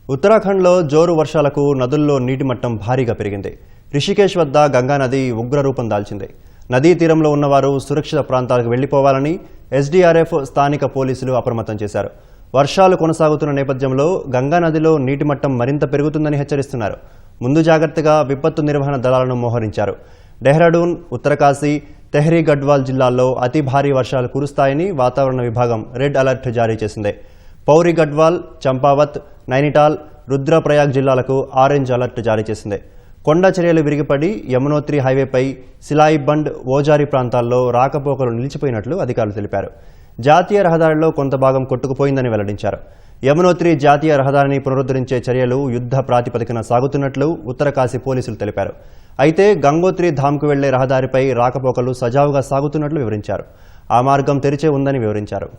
ఉత్తరాఖండ్లో జోరు వర్షాలకు నదుల్లో నీటి మట్టం భారీగా పెరిగింది. రిషికేశ్ వద్ద గంగా నది ఉగ్రరూపం దాల్చింది. నదీ తీరంలో ఉన్నవారు సురక్షిత ప్రాంతాలకు వెళ్లిపోవాలని ఎస్డీఆర్ఎఫ్ స్థానిక పోలీసులు అప్రమత్తం చేశారు. వర్షాలు కొనసాగుతున్న నేపథ్యంలో గంగా నదిలో నీటి మట్టం మరింత పెరుగుతుందని హెచ్చరిస్తున్నారు. ముందు జాగ్రత్తగా విపత్తు నిర్వహణ దళాలను మోహరించారు. డెహ్రాడూన్, ఉత్తరకాశీ, తెహ్రీ గఢ్వాల్ జిల్లాల్లో అతి భారీ వర్షాలు కురుస్తాయని వాతావరణ విభాగం రెడ్ అలర్ట్ జారీ చేసింది. పౌరి గఢ్వాల్, చంపావత్, నైనిటాల్, రుద్రప్రయాగ్ జిల్లాలకు ఆరెంజ్ అలర్ట్ జారీ చేసింది. కొండ చర్యలు విరిగిపడి యమునోత్రి హైవేపై సిలాయిబండ్, ఓజారి ప్రాంతాల్లో రాకపోకలు నిలిచిపోయినట్లు అధికారులు తెలిపారు. జాతీయ రహదారిలో కొంత భాగం కొట్టుకుపోయిందని వెల్లడించారు. యమునోత్రి జాతీయ రహదారిని పునరుద్ధరించే చర్యలు యుద్ధ ప్రాతిపదికన సాగుతున్నట్లు ఉత్తరకాశీ పోలీసులు తెలిపారు. అయితే గంగోత్రి ధామ్కు వెళ్లే రహదారిపై రాకపోకలు సజావుగా సాగుతున్నట్లు వివరించారు. ఆ మార్గం తెరిచే ఉందని వివరించారు.